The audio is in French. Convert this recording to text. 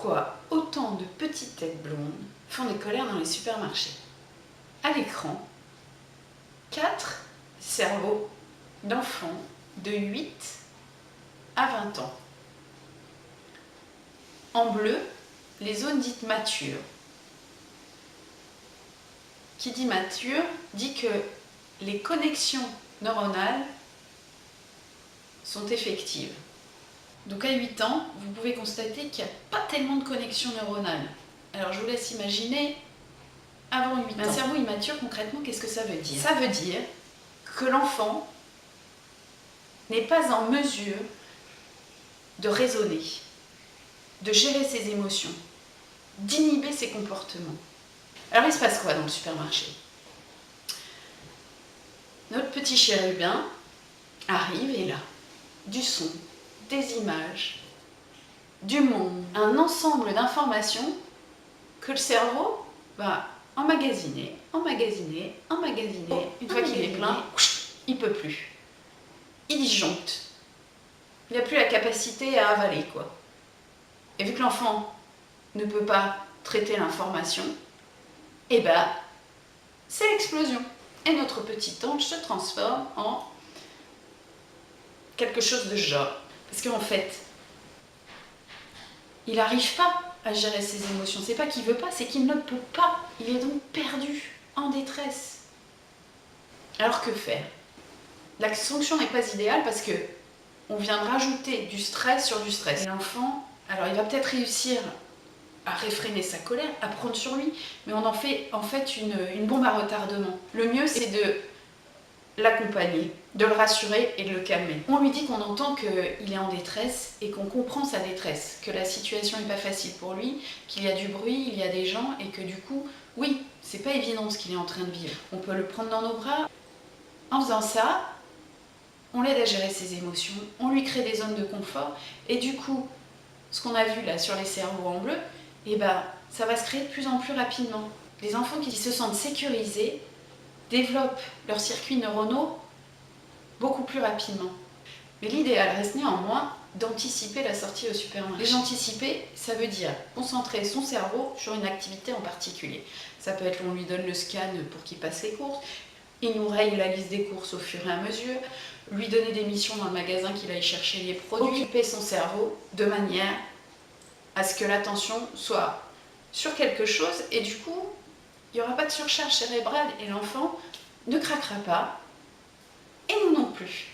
Pourquoi autant de petites têtes blondes font des colères dans les supermarchés? À l'écran, 4 cerveaux d'enfants de 8 à 20 ans. En bleu, les zones dites matures. Qui dit mature dit que les connexions neuronales sont effectives. Donc à 8 ans, vous pouvez constater qu'il n'y a pas tellement de connexions neuronales. Alors je vous laisse imaginer avant 8 ans. Un cerveau immature, concrètement, qu'est-ce que ça veut dire? Ça veut dire que l'enfant n'est pas en mesure de raisonner, de gérer ses émotions, d'inhiber ses comportements. Alors il se passe quoi dans le supermarché? Notre petit chérubin arrive et là, du son, des images, du monde, un ensemble d'informations que le cerveau va emmagasiner. Une fois qu'il est plein, il ne peut plus. Il disjoncte. Il n'a plus la capacité à avaler, quoi. Et vu que l'enfant ne peut pas traiter l'information, eh ben, c'est l'explosion. Et notre petit ange se transforme en quelque chose de genre. Parce qu'en fait, il n'arrive pas à gérer ses émotions. C'est pas qu'il veut pas, c'est qu'il ne peut pas. Il est donc perdu, en détresse. Alors que faire? La sanction n'est pas idéale parce que on vient de rajouter du stress sur du stress. Et l'enfant, alors il va peut-être réussir à réfréner sa colère, à prendre sur lui, mais on en fait en fait une bombe à retardement. Le mieux, c'est de l'accompagner, de le rassurer et de le calmer. On lui dit qu'on entend qu'il est en détresse et qu'on comprend sa détresse, que la situation n'est pas facile pour lui, qu'il y a du bruit, il y a des gens et que du coup, oui, c'est pas évident ce qu'il est en train de vivre. On peut le prendre dans nos bras. En faisant ça, on l'aide à gérer ses émotions, on lui crée des zones de confort et du coup, ce qu'on a vu là sur les cerveaux en bleu, eh ben, ça va se créer de plus en plus rapidement. Les enfants qui se sentent sécurisés développent leurs circuits neuronaux beaucoup plus rapidement. Mais l'idéal reste néanmoins d'anticiper la sortie au supermarché. Anticiper, ça veut dire concentrer son cerveau sur une activité en particulier. Ça peut être, on lui donne le scan pour qu'il passe les courses, il nous raye la liste des courses au fur et à mesure, lui donner des missions dans le magasin qu'il aille chercher les produits, occuper son cerveau de manière à ce que l'attention soit sur quelque chose et du coup, il n'y aura pas de surcharge cérébrale et l'enfant ne craquera pas et nous non plus.